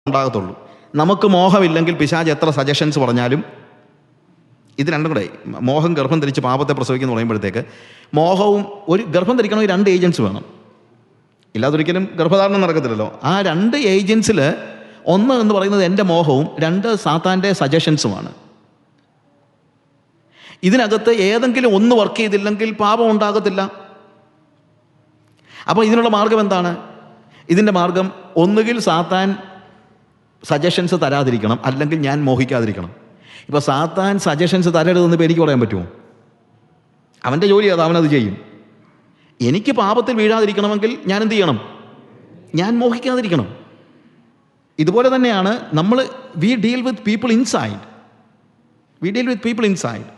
ഉണ്ടാകത്തുള്ളൂ. നമുക്ക് മോഹമില്ലെങ്കിൽ പിശാച് എത്ര സജഷൻസ് പറഞ്ഞാലും ഇത് രണ്ടും കൂടെ, മോഹം ഗർഭം ധരിച്ച് പാപത്തെ പ്രസവിക്കുന്നു പറയുമ്പോഴത്തേക്ക്, മോഹവും ഒരു ഗർഭം ധരിക്കണമെങ്കിൽ 2 ഏജൻസ് വേണം. ഇല്ലാതൊരിക്കലും ഗർഭധാരണം നടക്കത്തില്ലല്ലോ. ആ 2 ഏജൻസിൽ ഒന്ന് എന്ന് പറയുന്നത് എൻ്റെ മോഹവും 2 സാത്താൻ്റെ സജഷൻസുമാണ്. ഇതിനകത്ത് ഏതെങ്കിലും ഒന്ന് വർക്ക് ചെയ്തില്ലെങ്കിൽ പാപം ഉണ്ടാകത്തില്ല. അപ്പോൾ ഇതിനുള്ള മാർഗം എന്താണ്? ഇതിൻ്റെ മാർഗം ഒന്നുകിൽ സാത്താൻ സജഷൻസ് തരാതിരിക്കണം, അല്ലെങ്കിൽ ഞാൻ മോഹിക്കാതിരിക്കണം. ഇപ്പോൾ സാത്താൻ സജഷൻസ് തരരുതെന്ന് ഇപ്പോൾ എനിക്ക് പറയാൻ പറ്റുമോ? അവൻ്റെ ജോലി അത്, അവനത് ചെയ്യും. എനിക്ക് പാപത്തിൽ വീഴാതിരിക്കണമെങ്കിൽ ഞാൻ എന്ത് ചെയ്യണം? ഞാൻ മോഹിക്കാതിരിക്കണം. ഇതുപോലെ തന്നെയാണ് നമ്മൾ we deal with people inside.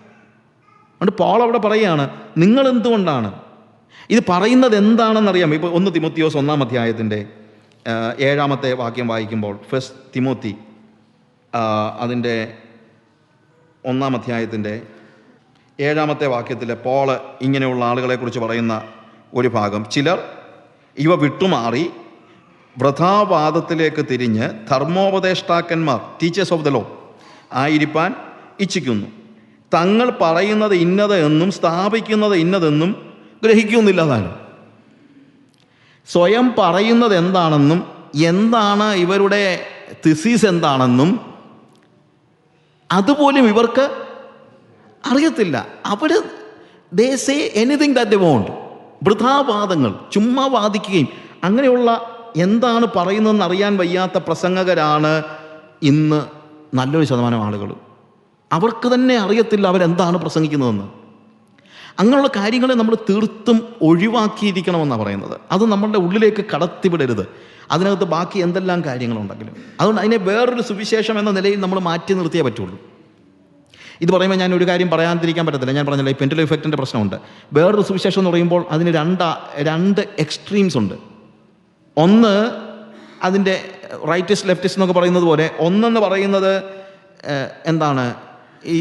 അതുകൊണ്ട് പോൾ അവിടെ പറയുകയാണ്, നിങ്ങൾ എന്തുകൊണ്ടാണ് ഇത് പറയുന്നത് എന്താണെന്നറിയാം. ഇപ്പോൾ 1 തിമോത്തിയോസ് 1-ാം അധ്യായത്തിൻ്റെ 7-ാമത്തെ വാക്യം വായിക്കുമ്പോൾ, 1 തിമോത്തി അതിൻ്റെ 1-ാം അധ്യായത്തിൻ്റെ 7-ാമത്തെ വാക്യത്തിൽ പോള് ഇങ്ങനെയുള്ള ആളുകളെക്കുറിച്ച് പറയുന്ന ഒരു ഭാഗം, ചിലർ ഇവ വിട്ടുമാറി വൃഥാവാദത്തിലേക്ക് തിരിഞ്ഞ് ധർമ്മോപദേഷ്ടാക്കന്മാർ, ടീച്ചേഴ്സ് ഓഫ് ദ ലോ ആയിരിക്കാൻ ഇച്ഛിക്കുന്നു. തങ്ങൾ പറയുന്നത് ഇന്നത് എന്നും സ്ഥാപിക്കുന്നത് ഇന്നതെന്നും ഗ്രഹിക്കുന്നില്ലതാണ്. സ്വയം പറയുന്നത് എന്താണെന്നും എന്താണ് ഇവരുടെ തിസീസ് എന്താണെന്നും അതുപോലും ഇവർക്ക് അറിയത്തില്ല. അവർ they say anything that they want. വൃഥാവാദങ്ങൾ, ചുമ്മാ വാദിക്കുകയും അങ്ങനെയുള്ള എന്താണ് പറയുന്നതെന്ന് അറിയാൻ വയ്യാത്ത പ്രസംഗകരാണ് ഇന്ന് നല്ലൊരു ശതമാനം ആളുകൾ. അവർക്ക് തന്നെ അറിയത്തില്ല അവരെന്താണ് പ്രസംഗിക്കുന്നതെന്ന്. അങ്ങനെയുള്ള കാര്യങ്ങളെ നമ്മൾ തീർത്തും ഒഴിവാക്കിയിരിക്കണമെന്നാണ് പറയുന്നത്. അത് നമ്മളുടെ ഉള്ളിലേക്ക് കടത്തിവിടരുത്. അതിനകത്ത് ബാക്കി എന്തെല്ലാം കാര്യങ്ങളുണ്ടെങ്കിലും. അതുകൊണ്ട് അതിനെ വേറൊരു സുവിശേഷം എന്ന നിലയിൽ നമ്മൾ മാറ്റി നിർത്തിയേ പറ്റുള്ളൂ. ഇത് പറയുമ്പോൾ ഞാൻ ഒരു കാര്യം പറയാതിരിക്കാൻ പറ്റത്തില്ല. ഞാൻ പറഞ്ഞില്ല, ഈ പെൻഡുലം ഇഫക്റ്റിൻ്റെ പ്രശ്നമുണ്ട്. വേറൊരു സുവിശേഷം എന്ന് പറയുമ്പോൾ അതിന് 2 എക്സ്ട്രീംസ് ഉണ്ട്. ഒന്ന് അതിൻ്റെ റൈറ്റിസ്റ്റ് ലെഫ്റ്റിസ്റ്റ് എന്നൊക്കെ പറയുന്നത് പോലെ, ഒന്നെന്ന് പറയുന്നത് എന്താണ്, ഈ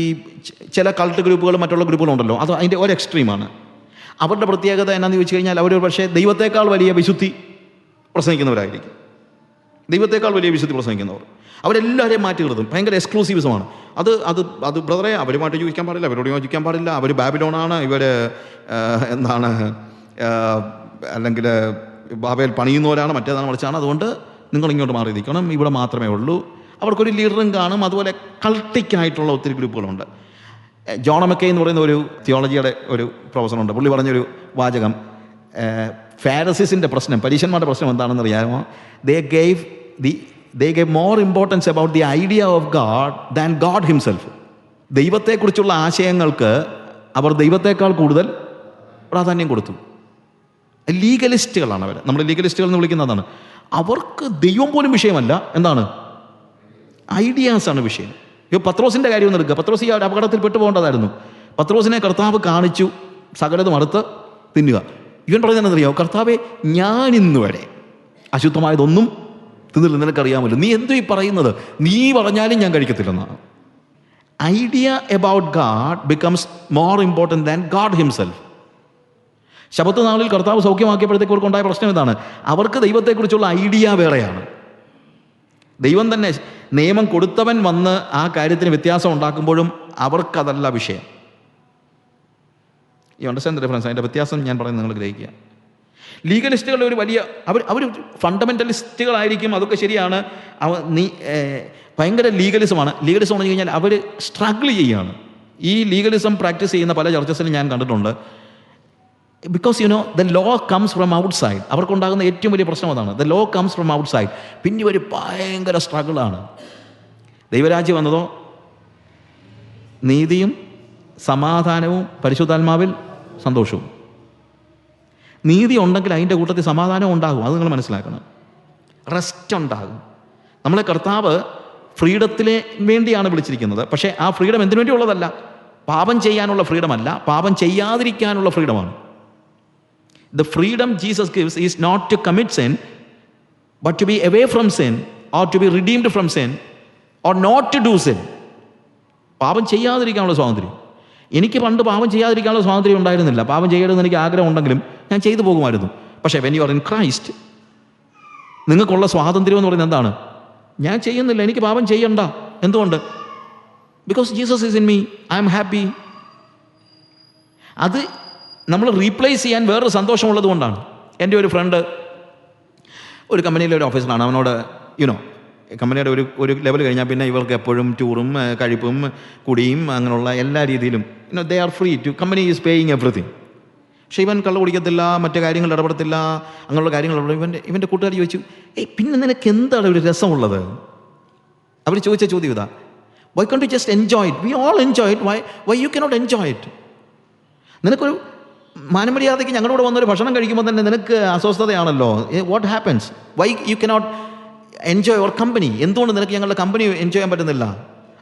ചില കൾട്ട് ഗ്രൂപ്പുകളും മറ്റുള്ള ഗ്രൂപ്പുകളുണ്ടല്ലോ, അത് അതിൻ്റെ ഒരു എക്സ്ട്രീമാണ്. അവരുടെ പ്രത്യേകത എന്നാന്ന് ചോദിച്ചു കഴിഞ്ഞാൽ, അവർ പക്ഷേ ദൈവത്തെക്കാൾ വലിയ വിശുദ്ധി പ്രസംഗിക്കുന്നവരായിരിക്കും. ദൈവത്തെക്കാൾ വലിയ വിശുദ്ധി പ്രസംഗിക്കുന്നവർ അവരെല്ലാവരെയും മാറ്റി നിർത്തും. ഭയങ്കര എക്സ്ക്ലൂസീവ്സുമാണ്. അത് ബ്രദറെ അവരുമായിട്ട് ചോദിക്കാൻ പാടില്ല, അവരോട് യോജിക്കാൻ പാടില്ല, അവർ ബാബിലോണാണ്, ഇവർ എന്താണ്, അല്ലെങ്കിൽ ബാബേൽ പണിയുന്നവരാണ്, മറ്റേതാണ് മറിച്ചാണ്, അതുകൊണ്ട് നിങ്ങൾ ഇങ്ങോട്ട് മാറി നിൽക്കണം, ഇവിടെ മാത്രമേ ഉള്ളൂ. അവർക്കൊരു ലീഡറും കാണും. അതുപോലെ കൾട്ടിക്കായിട്ടുള്ള ഒത്തിരി ഗ്രൂപ്പുകളുണ്ട്. ജോൺ മെക്കേ എന്ന് പറയുന്ന ഒരു തിയോളജിയുടെ ഒരു പ്രൊഫസറുണ്ട്. പുള്ളി പറഞ്ഞൊരു വാചകം, ഫാരിസീസിൻ്റെ പ്രശ്നം, പരീശന്മാരുടെ പ്രശ്നം എന്താണെന്ന് അറിയാമോ? They gave more importance about the idea of God than God himself. ദൈവത്തെക്കുറിച്ചുള്ള ആശയങ്ങൾക്ക് അവർ ദൈവത്തെക്കാൾ കൂടുതൽ പ്രാധാന്യം കൊടുത്തു. ലീഗലിസ്റ്റുകളാണ് അവർ. നമ്മൾ ലീഗലിസ്റ്റുകൾ എന്ന് വിളിക്കുന്നതാണ്. അവർക്ക് ദൈവം പോലും വിഷയമല്ല, എന്താണ്, ഐഡിയാസാണ് വിഷയം. ഇപ്പോൾ പത്രോസിൻ്റെ കാര്യം ഒന്ന് എടുക്കുക. പത്രോസ് ഈ ഒരു അപകടത്തിൽ പെട്ടുപോകേണ്ടതായിരുന്നു. പത്രോസിനെ കർത്താവ് കാണിച്ചു സകലതും അറുത്ത് തിന്നുക. ഇവൻ പറയുന്നത് അറിയാമോ? കർത്താവെ, ഞാൻ ഇന്ന് വരെ അശുദ്ധമായതൊന്നും തിന്നില്ല, നിനക്കറിയാമല്ലോ. നീ എന്തോ ഈ പറയുന്നത്? നീ പറഞ്ഞാലും ഞാൻ കഴിക്കത്തില്ലെന്നാണ്. Idea about God becomes more important than God himself. ശബത്ത് നാളിൽ കർത്താവ് സൗഖ്യമാക്കിയപ്പോഴത്തേക്ക് അവർക്കുണ്ടായ പ്രശ്നം എന്താണ്? അവർക്ക് ദൈവത്തെക്കുറിച്ചുള്ള ഐഡിയ വേറെയാണ്. ദൈവം തന്നെ നിയമം കൊടുത്തവൻ വന്ന് ആ കാര്യത്തിന് വ്യത്യാസം ഉണ്ടാക്കുമ്പോഴും അവർക്കതല്ല വിഷയം. ഈ അണ്ടർസ്റ്റാൻഡ് ദ ഡിഫറൻസ്? അതിൻ്റെ വ്യത്യാസം ഞാൻ പറയുന്നത് നിങ്ങൾ ഗ്രഹിക്കുക. ലീഗലിസ്റ്റുകളുടെ ഒരു വലിയ അവർ ഫണ്ടമെൻ്റലിസ്റ്റുകളായിരിക്കും, അതൊക്കെ ശരിയാണ്. ഭയങ്കര ലീഗലിസമാണ്. ലീഗലിസം എന്ന് പറഞ്ഞു കഴിഞ്ഞാൽ അവർ സ്ട്രഗിൾ ചെയ്യുകയാണ്. ഈ ലീഗലിസം പ്രാക്ടീസ് ചെയ്യുന്ന പല ചർച്ചസിലും ഞാൻ കണ്ടിട്ടുണ്ട്. Because the law comes from outside. അവർക്കുണ്ടാകുന്ന ഏറ്റവും വലിയ പ്രശ്നം അതാണ്. The law comes from outside. പിന്നെ ഒരു ഭയങ്കര സ്ട്രഗിളാണ്. ദൈവരാജ്യം വന്നതോ നീതിയും സമാധാനവും പരിശുദ്ധാത്മാവിൽ സന്തോഷവും. നീതി ഉണ്ടെങ്കിൽ അതിൻ്റെ കൂട്ടത്തിൽ സമാധാനം ഉണ്ടാകും. അത് നിങ്ങൾ മനസ്സിലാക്കണം. റെസ്റ്റ് ഉണ്ടാകും. നമ്മളെ കർത്താവ് ഫ്രീഡത്തിന് വേണ്ടിയാണ് വിളിച്ചിരിക്കുന്നത്. പക്ഷേ ആ ഫ്രീഡം എന്തിനു വേണ്ടിയുള്ളതല്ല? പാപം ചെയ്യാനുള്ള ഫ്രീഡമല്ല, പാപം ചെയ്യാതിരിക്കാനുള്ള ഫ്രീഡമാണ്. The freedom Jesus gives is not to commit sin, but to be away from sin, or to be redeemed from sin, or not to do sin. പാപം ചെയ്യാതിരിക്കാനുള്ള സ്വാതന്ത്ര്യം. എനിക്ക് പണ്ട് പാപം ചെയ്യാതിരിക്കാനുള്ള സ്വാതന്ത്ര്യം ഉണ്ടായിരുന്നില്ല. പാപം ചെയ്യണമെന്ന് എനിക്ക് ആഗ്രഹം ഉണ്ടെങ്കിലും ഞാൻ ചെയ്തു പോകുമായിരുന്നു. പക്ഷേ when you are in Christ, നിങ്ങൾക്കുള്ള സ്വാതന്ത്ര്യം എന്ന് പറയുന്നത് എന്താണ്? ഞാൻ ചെയ്യുന്നില്ല, എനിക്ക് പാപം ചെയ്യണ്ട. എന്തുകൊണ്ട്? Because Jesus is in me, I am happy. അത് നമ്മൾ റീപ്ലേസ് ചെയ്യാൻ വേറൊരു സന്തോഷമുള്ളത് കൊണ്ടാണ്. എൻ്റെ ഒരു ഫ്രണ്ട് ഒരു കമ്പനിയിലെ ഒരു ഓഫീസറാണ്. അവനോട് കമ്പനിയുടെ ഒരു ലെവൽ കഴിഞ്ഞാൽ പിന്നെ ഇവർക്ക് എപ്പോഴും ടൂറും കഴിപ്പും കുടിയും അങ്ങനെയുള്ള എല്ലാ രീതിയിലും they are free too, company is paying everything. പക്ഷേ ഇവൻ കള്ളു കുടിക്കത്തില്ല, മറ്റു കാര്യങ്ങൾ ഇടപെടത്തില്ല, അങ്ങനെയുള്ള കാര്യങ്ങൾ. ഇവൻ്റെ കൂട്ടുകാർ ചോദിച്ചു, പിന്നെ നിനക്ക് എന്താണ് ഒരു രസമുള്ളത്? അവർ ചോദിച്ച ചോദ്യം ഇതാ, Y കാൻ't you just enjoy it? We all enjoy it. Why you cannot enjoy it? നിനക്കൊരു മാനമര്യാദയ്ക്ക് ഞങ്ങളോട് വന്നൊരു ഭക്ഷണം കഴിക്കുമ്പോൾ തന്നെ നിനക്ക് അസ്വസ്ഥതയാണല്ലോ. What happens? Why you cannot enjoy your company? എന്തുകൊണ്ട് നിനക്ക് ഞങ്ങളുടെ കമ്പനി എൻജോയ് ചെയ്യാൻ പറ്റുന്നില്ല?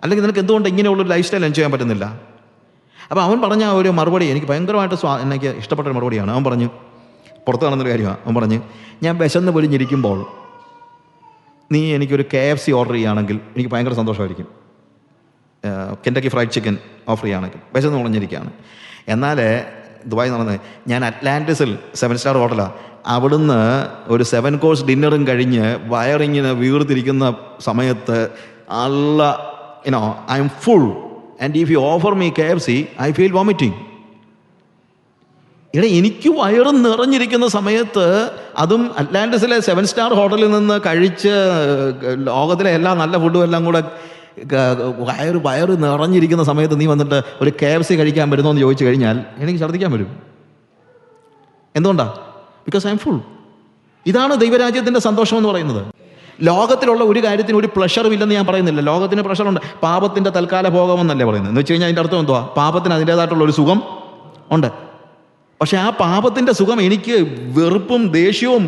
അല്ലെങ്കിൽ നിനക്ക് എന്തുകൊണ്ട് ഇങ്ങനെയുള്ളൊരു ലൈഫ് സ്റ്റൈൽ എൻജോയ് ചെയ്യാൻ പറ്റുന്നില്ല? അപ്പോൾ അവൻ പറഞ്ഞ ഒരു മറുപടി എനിക്ക് ഭയങ്കരമായിട്ട് എനിക്ക് ഇഷ്ടപ്പെട്ട ഒരു മറുപടിയാണ്. അവൻ പറഞ്ഞു, പുറത്ത് കാണുന്നൊരു കാര്യമാണ്. അവൻ പറഞ്ഞു, ഞാൻ വിശന്ന് പൊരിഞ്ഞിരിക്കുമ്പോൾ നീ എനിക്കൊരു KFC ഓർഡർ ചെയ്യുകയാണെങ്കിൽ എനിക്ക് ഭയങ്കര സന്തോഷമായിരിക്കും. കെൻറ്റക്കി ഫ്രൈഡ് ചിക്കൻ ഓഫർ ചെയ്യുകയാണെങ്കിൽ വിശന്ന് പൊളിഞ്ഞിരിക്കുകയാണ്. എന്നാൽ ദുബായ് നടന്നത്, ഞാൻ അറ്റ്ലാന്റിസിൽ 7 സ്റ്റാർ ഹോട്ടലാണ്. അവിടുന്ന് ഒരു 7 കോഴ്സ് ഡിന്നറും കഴിഞ്ഞ് വയറിങ്ങിന് വീർത്തിരിക്കുന്ന സമയത്ത് I M full and if you offer me KFC I feel vomiting. എനിക്ക് വയറ് നിറഞ്ഞിരിക്കുന്ന സമയത്ത്, അതും അറ്റ്ലാന്റിസിലെ 7 സ്റ്റാർ ഹോട്ടലിൽ നിന്ന് കഴിച്ച് ലോകത്തിലെ എല്ലാ നല്ല ഫുഡും എല്ലാം കൂടെ വയറ് നിറഞ്ഞിരിക്കുന്ന സമയത്ത് നീ വന്നിട്ട് ഒരു KFC കഴിക്കാൻ വരുന്നോ എന്ന് ചോദിച്ചു കഴിഞ്ഞാൽ എനിക്ക് ഛർദ്ദിക്കാൻ വരും. എന്തുകൊണ്ടാണ്? Because I'm full. ഇതാണ് ദൈവരാജ്യത്തിൻ്റെ സന്തോഷം എന്ന് പറയുന്നത്. ലോകത്തിലുള്ള ഒരു കാര്യത്തിന് ഒരു പ്ലഷറും ഇല്ലെന്ന് ഞാൻ പറയുന്നില്ല. ലോകത്തിന് പ്ലഷറുണ്ട്. പാപത്തിൻ്റെ തൽക്കാല ഭോഗമെന്നല്ലേ പറയുന്നത്. എന്ന് വെച്ച് കഴിഞ്ഞാൽ അതിൻ്റെ അർത്ഥം എന്തുവാ? പാപത്തിന് അതിൻ്റേതായിട്ടുള്ള ഒരു സുഖം ഉണ്ട്. പക്ഷെ ആ പാപത്തിൻ്റെ സുഖം എനിക്ക് വെറുപ്പും ദേഷ്യവും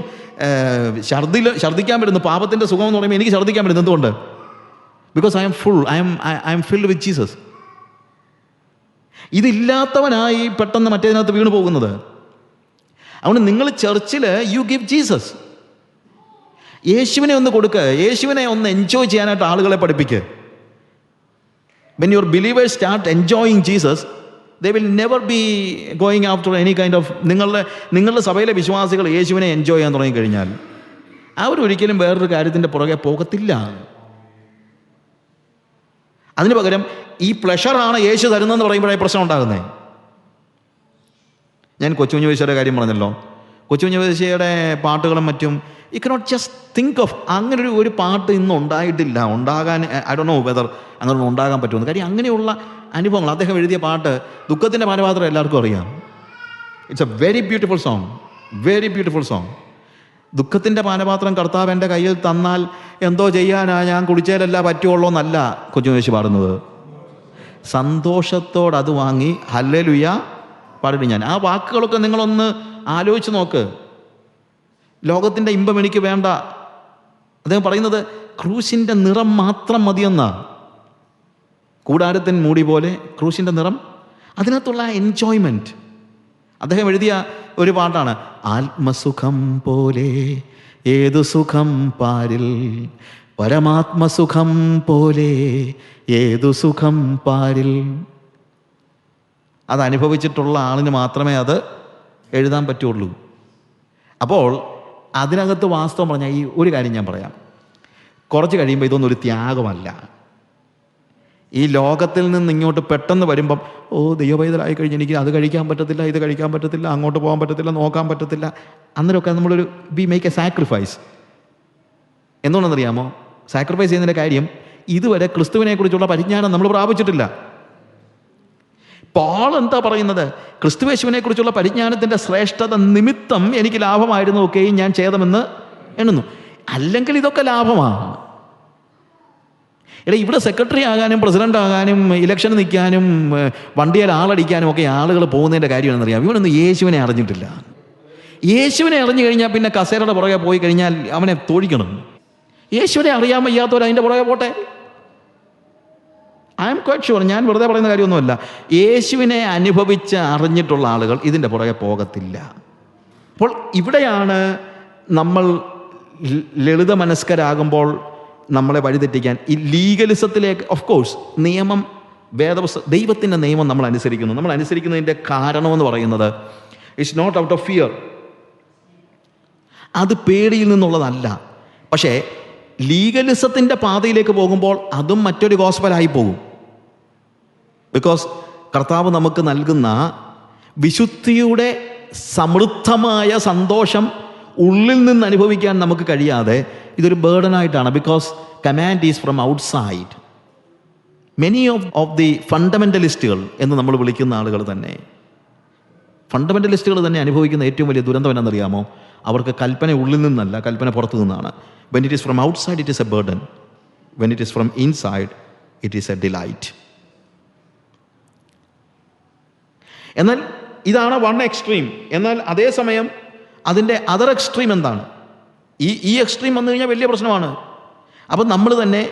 ഛർദ്ദിക്കാൻ വരുന്നു. പാപത്തിൻ്റെ സുഖം എന്ന് പറയുമ്പോൾ എനിക്ക് ഛർദ്ദിക്കാൻ വരുന്നത് എന്തുകൊണ്ട്? Because I'm full, I'm filled with Jesus. ഇതില്ലാത്തവനായി പെട്ടെന്ന് മറ്റേതിനകത്ത് വീണ് പോകുന്നത്. അതുകൊണ്ട് നിങ്ങൾ ചർച്ചിൽ യു ഗിവ് ജീസസ്. യേശുവിനെ ഒന്ന് കൊടുക്കുക, യേശുവിനെ ഒന്ന് എൻജോയ് ചെയ്യാനായിട്ട് ആളുകളെ പഠിപ്പിക്കുക. When your believers start enjoying Jesus, they will never be going after any kind of, നിങ്ങളുടെ സഭയിലെ വിശ്വാസികൾ യേശുവിനെ എൻജോയ് ചെയ്യാൻ തുടങ്ങിക്കഴിഞ്ഞാൽ അവരൊരിക്കലും വേറൊരു കാര്യത്തിൻ്റെ പുറകെ പോകത്തില്ല. അതിന് പകരം ഈ പ്ലഷറാണ് യേശു തരുന്നതെന്ന് പറയുമ്പോഴേ പ്രശ്നം ഉണ്ടാകുന്നത്. ഞാൻ കൊച്ചുകുഞ്ഞുവേശിയുടെ കാര്യം പറഞ്ഞല്ലോ. കൊച്ചുകുഞ്ഞുവേശിയുടെ പാട്ടുകളും മറ്റും you cannot just think of, അങ്ങനെ ഒരു പാട്ട് ഇന്ന് ഉണ്ടായിട്ടില്ല. ഉണ്ടാകാൻ ഐ ഡോണ്ട് നോ വെദർ അങ്ങനെ ഉണ്ടാകാൻ പറ്റുമെന്ന്. കാര്യം അങ്ങനെയുള്ള അനുഭവങ്ങൾ. അദ്ദേഹം എഴുതിയ പാട്ട് ദുഃഖത്തിൻ്റെ പാനപാത്രം എല്ലാവർക്കും അറിയാം. It's A very beautiful song, very beautiful song. ദുഃഖത്തിൻ്റെ പാനപാത്രം കർത്താവ് എൻ്റെ കയ്യിൽ തന്നാൽ എന്തോ ചെയ്യാനാ, ഞാൻ കുടിച്ചാലല്ല പറ്റുള്ളൂ എന്നല്ല കൊച്ചുകുഞ്ഞുവേശി പാടുന്നത്. സന്തോഷത്തോടെ അത് വാങ്ങി ഹല്ലേലൂയ പാടിട്ട് ഞാൻ. ആ വാക്കുകളൊക്കെ നിങ്ങളൊന്ന് ആലോചിച്ച് നോക്ക്. ലോകത്തിൻ്റെ ഇമ്പം എനിക്ക് വേണ്ട. അദ്ദേഹം പറയുന്നത് ക്രൂശിൻ്റെ നിറം മാത്രം മതിയെന്നാ. കൂടാരത്തിൻ മൂടി പോലെ ക്രൂശിൻ്റെ നിറം, അതിനകത്തുള്ള എൻജോയ്മെൻറ്റ്. അദ്ദേഹം എഴുതിയ ഒരു പാട്ടാണ്, ആത്മസുഖം പോലെ ഏതു സുഖം പാരിൽ, പരമാത്മസുഖം പോലെ ഏതു സുഖം പാരിൽ. അത് അനുഭവിച്ചിട്ടുള്ള ആളിന് മാത്രമേ അത് എഴുതാൻ പറ്റുള്ളൂ. അപ്പോൾ അതിനകത്ത് വാസ്തവം പറഞ്ഞാൽ ഈ ഒരു കാര്യം ഞാൻ പറയാം. കുറച്ച് കഴിയുമ്പോൾ ഇതൊന്നും ഒരു ത്യാഗമല്ല. ഈ ലോകത്തിൽ നിന്ന് ഇങ്ങോട്ട് പെട്ടെന്ന് വരുമ്പം, ദൈവപൈതലായി കഴിഞ്ഞ് എനിക്ക് അത് കഴിക്കാൻ പറ്റത്തില്ല, ഇത് കഴിക്കാൻ പറ്റത്തില്ല, അങ്ങോട്ട് പോകാൻ പറ്റത്തില്ല, നോക്കാൻ പറ്റത്തില്ല. അന്നേരമൊക്കെ നമ്മളൊരു വി മേക്ക് എ സാക്രിഫൈസ്. എന്തുകൊണ്ടെന്നറിയാമോ? സാക്രിഫൈസ് ചെയ്യുന്നതിൻ്റെ കാര്യം, ഇതുവരെ ക്രിസ്തുവിനെ കുറിച്ചുള്ള പരിജ്ഞാനം നമ്മൾ പ്രാപിച്ചിട്ടില്ല. പോൾ എന്താ പറയുന്നത്? ക്രിസ്തുയേശുവിനെ കുറിച്ചുള്ള പരിജ്ഞാനത്തിൻ്റെ ശ്രേഷ്ഠത നിമിത്തം എനിക്ക് ലാഭമായിരുന്നു ഒക്കെയും ഞാൻ ഛേദമെന്ന് എണ്ണുന്നു. അല്ലെങ്കിൽ ഇതൊക്കെ ലാഭമാണ്. ഇവിടെ സെക്രട്ടറി ആകാനും പ്രസിഡന്റ് ആകാനും ഇലക്ഷന് നിൽക്കാനും വണ്ടിയിൽ ആളടിക്കാനും ഒക്കെ ആളുകൾ പോകുന്നതിൻ്റെ കാര്യമാണെന്നറിയാം. ഇവനൊന്നും യേശുവിനെ അറിഞ്ഞിട്ടില്ല. യേശുവിനെ അറിഞ്ഞു കഴിഞ്ഞാൽ പിന്നെ കസേരയുടെ പുറകെ പോയി കഴിഞ്ഞാൽ അവനെ തോഴിക്കണം. യേശുവിനെ അറിയാൻ വയ്യാത്തവർ അതിൻ്റെ പുറകെ പോട്ടെ. ഐ എം ക്വൈറ്റ് ഷുവർ, ഞാൻ വെറുതെ പറയുന്ന കാര്യമൊന്നുമല്ല. യേശുവിനെ അനുഭവിച്ച് അറിഞ്ഞിട്ടുള്ള ആളുകൾ ഇതിൻ്റെ പുറകെ പോകത്തില്ല. അപ്പോൾ ഇവിടെയാണ് നമ്മൾ ലളിത മനസ്കരാകുമ്പോൾ നമ്മളെ വഴിതെറ്റിക്കാൻ ഈ ലീഗലിസത്തിലേക്ക്, ഓഫ് കോഴ്സ് നിയമം, ദൈവത്തിൻ്റെ നിയമം നമ്മൾ അനുസരിക്കുന്നു. നമ്മൾ അനുസരിക്കുന്നതിൻ്റെ കാരണമെന്ന് പറയുന്നത് it's not out of fear, അത് പേടിയിൽ നിന്നുള്ളതല്ല. പക്ഷേ ലീഗലിസത്തിൻ്റെ പാതയിലേക്ക് പോകുമ്പോൾ അതും മറ്റൊരു ഗോസ്പലായി പോകും. ബിക്കോസ് കർത്താവ് നമുക്ക് നൽകുന്ന വിശുദ്ധിയുടെ സമൃദ്ധമായ സന്തോഷം ഉള്ളിൽ നിന്ന് അനുഭവിക്കാൻ നമുക്ക് കഴിയാതെ ഇതൊരു ബേർഡനായിട്ടാണ്. Because command is from outside. Many of the ഫണ്ടമെൻ്റലിസ്റ്റുകൾ എന്ന് നമ്മൾ വിളിക്കുന്ന ആളുകൾ തന്നെ, ഫണ്ടമെൻ്റലിസ്റ്റുകൾ തന്നെ അനുഭവിക്കുന്ന ഏറ്റവും വലിയ ദുരന്തം എന്നറിയാമോ? അവർക്ക് കൽപ്പന ഉള്ളിൽ നിന്നല്ല, കൽപ്പന പുറത്തു നിന്നാണ്. When it is from outside it is A burden, when it is from inside it is A delight. എന്നാൽ ഇതാണ് വൺ എക്സ്ട്രീം. എന്നാൽ അതേസമയം അതിൻ്റെ അതർ എക്സ്ട്രീം എന്താണ്? ഈ എക്സ്ട്രീം വന്നു കഴിഞ്ഞാൽ വലിയ പ്രശ്നമാണ്. അപ്പം നമ്മൾ തന്നെ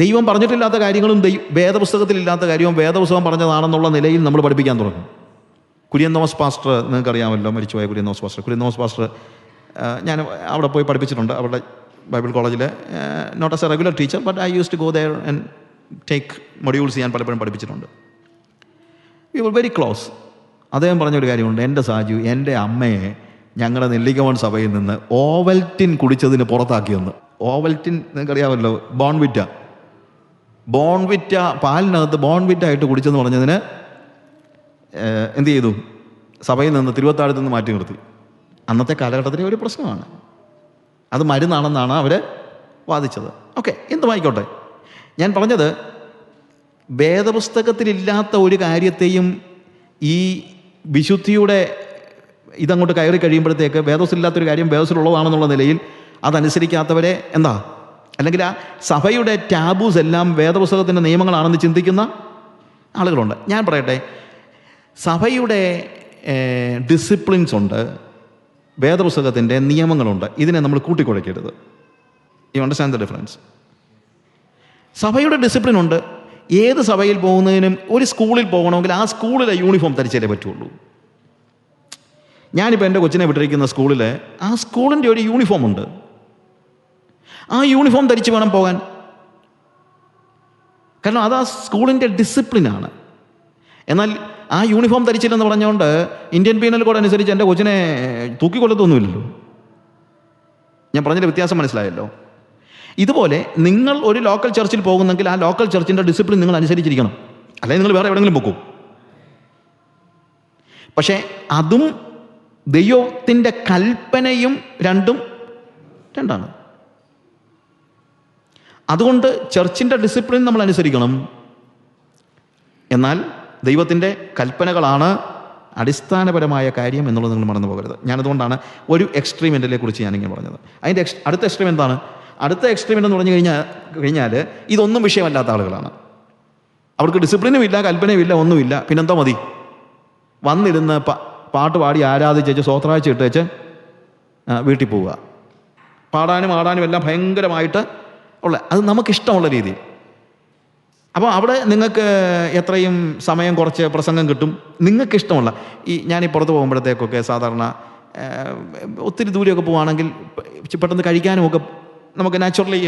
ദൈവം പറഞ്ഞിട്ടില്ലാത്ത കാര്യങ്ങളും വേദപുസ്തകത്തിലില്ലാത്ത കാര്യവും വേദപുസ്തകം പറഞ്ഞതാണെന്നുള്ള നിലയിൽ നമ്മൾ പഠിപ്പിക്കാൻ തുടങ്ങും. കുര്യൻ തോമസ് പാസ്റ്റർ, നിങ്ങൾക്കറിയാമല്ലോ, മരിച്ചുപോയ കുര്യൻ തോമസ് പാസ്റ്റർ ഞാൻ അവിടെ പോയി പഠിപ്പിച്ചിട്ടുണ്ട്. അവിടെ ബൈബിൾ കോളേജിൽ not as a regular teacher, but I use to go there and take modules ഞാൻ പലപ്പോഴും പഠിപ്പിച്ചിട്ടുണ്ട്. We were very close. അദ്ദേഹം പറഞ്ഞൊരു കാര്യമുണ്ട്, എൻ്റെ സാജു, എൻ്റെ അമ്മയെ ഞങ്ങളുടെ നെല്ലിക്കവൺ സഭയിൽ നിന്ന് ഓവൽറ്റിൻ കുടിച്ചതിന് പുറത്താക്കിയെന്ന്. ഓവൽറ്റിൻ നിങ്ങൾക്കറിയാമല്ലോ, ബോൺവിറ്റ പാലിനകത്ത് ബോൺവിറ്റ ആയിട്ട് കുടിച്ചെന്ന് പറഞ്ഞതിന് എന്ത് ചെയ്തു? സഭയിൽ നിന്ന് തിരുവത്താഴത്ത് നിന്ന് മാറ്റി നിർത്തി. അന്നത്തെ കാലഘട്ടത്തിലെ ഒരു പ്രശ്നമാണ്. അത് മരുന്നാണെന്നാണ് അവർ വാദിച്ചത്. ഓക്കെ, എന്തുമായിക്കോട്ടെ. ഞാൻ പറഞ്ഞത്, വേദപുസ്തകത്തിലില്ലാത്ത ഒരു കാര്യത്തെയും ഈ വിശുദ്ധിയുടെ ഇതങ്ങോട്ട് കയറി കഴിയുമ്പോഴത്തേക്ക് വേദപുസ്തകത്തിലില്ലാത്തൊരു കാര്യം വേദപുസ്തകത്തിലുള്ളതാണെന്നുള്ള നിലയിൽ അതനുസരിക്കാത്തവരെ എന്താ, അല്ലെങ്കിൽ ആ സഭയുടെ ടാബൂസ് എല്ലാം വേദപുസ്തകത്തിൻ്റെ നിയമങ്ങളാണെന്ന് ചിന്തിക്കുന്ന ആളുകളുണ്ട്. ഞാൻ പറയട്ടെ, സഭയുടെ ഡിസിപ്ലിൻസ് ഉണ്ട്, വേദപുസ്തകത്തിൻ്റെ നിയമങ്ങളുണ്ട്. ഇതിനെ നമ്മൾ കൂട്ടിക്കുഴയ്ക്കരുത്. You understand the difference? സഭയുടെ ഡിസിപ്ലിൻ ഉണ്ട്. ഏത് സഭയിൽ പോകുന്നതിനും, ഒരു സ്കൂളിൽ പോകണമെങ്കിൽ ആ സ്കൂളിലെ യൂണിഫോം ധരിച്ചാലേ പറ്റുള്ളൂ. ഞാനിപ്പോൾ എൻ്റെ കൊച്ചിനെ വിട്ടിരിക്കുന്ന സ്കൂളിൽ ആ സ്കൂളിൻ്റെ ഒരു യൂണിഫോം ഉണ്ട്. ആ യൂണിഫോം ധരിച്ച് വേണം പോകാൻ. കാരണം അത് ആ സ്കൂളിൻ്റെ ഡിസിപ്ലിനാണ്. എന്നാൽ ആ യൂണിഫോം ധരിച്ചില്ലെന്ന് പറഞ്ഞുകൊണ്ട് ഇന്ത്യൻ പീനൽ കോഡ് അനുസരിച്ച് എൻ്റെ കൊച്ചിനെ തൂക്കിക്കൊല്ലത്തൊന്നുമില്ലല്ലോ. ഞാൻ പറഞ്ഞതിൻ്റെ വ്യത്യാസം മനസ്സിലായല്ലോ. ഇതുപോലെ നിങ്ങൾ ഒരു ലോക്കൽ ചർച്ചിൽ പോകുന്നെങ്കിൽ ആ ലോക്കൽ ചർച്ചിൻ്റെ ഡിസിപ്ലിൻ നിങ്ങൾ അനുസരിച്ചിരിക്കണം. അല്ലെങ്കിൽ നിങ്ങൾ വേറെ എവിടെയെങ്കിലും പോകും. പക്ഷേ അതും ദൈവത്തിൻ്റെ കൽപ്പനയും രണ്ടാണ്. അതുകൊണ്ട് ചർച്ചിൻ്റെ ഡിസിപ്ലിൻ നമ്മൾ അനുസരിക്കണം. എന്നാൽ ദൈവത്തിൻ്റെ കൽപ്പനകളാണ് അടിസ്ഥാനപരമായ കാര്യം എന്നുള്ളത് നിങ്ങൾ മറന്നു പോകരുത്. ഞാനതുകൊണ്ടാണ് ഒരു എക്സ്ട്രീമെൻറ്റിനെ കുറിച്ച് ഞാനിങ്ങനെ പറഞ്ഞത്. അതിൻ്റെ അടുത്ത എക്സ്ട്രീം എന്താണ്? അടുത്ത എക്സ്ട്രീം എന്ന് പറഞ്ഞു കഴിഞ്ഞാൽ ഇതൊന്നും വിഷയമല്ലാത്ത ആളുകളാണ്. അവർക്ക് ഡിസിപ്ലിനും ഇല്ല, കൽപ്പനയും ഇല്ല, ഒന്നുമില്ല. പിന്നെന്തോ മതി, വന്നിരുന്ന് പാട്ട് പാടി ആരാധിച്ച് സ്വോത്രാഴ്ച ഇട്ടേച്ച് വീട്ടിൽ പോവുക. പാടാനും ആടാനും എല്ലാം ഭയങ്കരമായിട്ട് അത് നമുക്കിഷ്ടമുള്ള രീതിയിൽ. അപ്പോൾ അവിടെ നിങ്ങൾക്ക് എത്രയും സമയം കുറച്ച് പ്രസംഗം കിട്ടും, നിങ്ങൾക്കിഷ്ടമുള്ള. ഞാനീ പുറത്ത് പോകുമ്പോഴത്തേക്കൊക്കെ സാധാരണ ഒത്തിരി ദൂരെയൊക്കെ പോവുകയാണെങ്കിൽ പെട്ടെന്ന് കഴിക്കാനുമൊക്കെ നമുക്ക് നാച്ചുറലി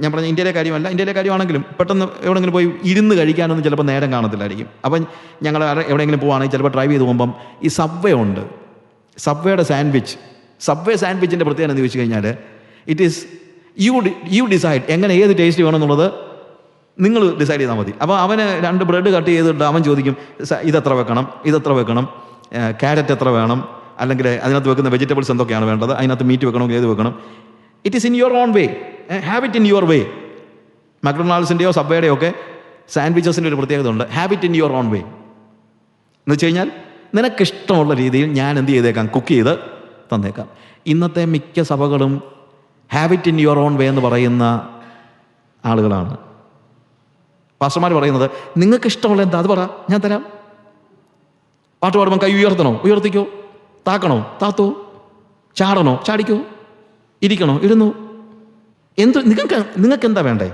ഞാൻ പറഞ്ഞ ഇന്ത്യയിലെ കാര്യമാണെങ്കിലും പെട്ടെന്ന് എവിടെയെങ്കിലും പോയി ഇരുന്ന് കഴിക്കാനൊന്നും ചിലപ്പോൾ നേരം കാണത്തില്ലായിരിക്കും. അപ്പം ഞങ്ങൾ എവിടെയെങ്കിലും പോവുകയാണെങ്കിൽ ചിലപ്പോൾ ഡ്രൈവ് ചെയ്ത് പോകുമ്പം ഈ സബ്വേ ഉണ്ട്, സബ്വേയുടെ സബ്വേ സാൻഡ്വിച്ചിൻ്റെ പ്രത്യേകത എന്ന് ചോദിച്ചു കഴിഞ്ഞാൽ ഇറ്റ് ഈസ് യു ഡിസൈഡ് എങ്ങനെ ഏത് ടേസ്റ്റ് വേണമെന്നുള്ളത് നിങ്ങൾ ഡിസൈഡ് ചെയ്താൽ മതി. അപ്പോൾ അവന് 2 ബ്രെഡ് കട്ട് ചെയ്തിട്ട് അവൻ ചോദിക്കും, ഇതെത്ര വെക്കണം, ക്യാരറ്റ് എത്ര വേണം, അല്ലെങ്കിൽ അതിനകത്ത് വെക്കുന്ന വെജിറ്റബിൾസ് എന്തൊക്കെയാണ് വേണ്ടത്, അതിനകത്ത് മീറ്റ് വെക്കണമെങ്കിൽ ഏത് വെക്കണം. It is in your own way, have it in your way. മക്ഡൊണാൾഡ്സിൻ്റെയോ സബ്വേയുടെയോ ഒക്കെ സാൻഡ്വിച്ചസിൻ്റെ ഒരു പ്രത്യേകത ഉണ്ട്, have it in your own way. എന്ന് വെച്ച് കഴിഞ്ഞാൽ നിനക്കിഷ്ടമുള്ള രീതിയിൽ ഞാൻ എന്ത് ചെയ്തേക്കാം, കുക്ക് ചെയ്ത് തന്നേക്കാം. ഇന്നത്തെ മിക്ക സഭകളും have it in your own way എന്ന് പറയുന്ന ആളുകളാണ്. പാസ്റ്റർമാർ പറയുന്നത് നിങ്ങൾക്ക് ഇഷ്ടമുള്ള എന്താ അത് പറ, ഞാൻ തരാം. പാട്ട് പാടുമ്പോൾ കൈ ഉയർത്തിക്കോ, താക്കണോ താത്തോ, ചാടണോ ചാടിക്കോ, ഇരിക്കണോ ഇരുന്നു, നിങ്ങൾക്ക് എന്താ വേണ്ടേ?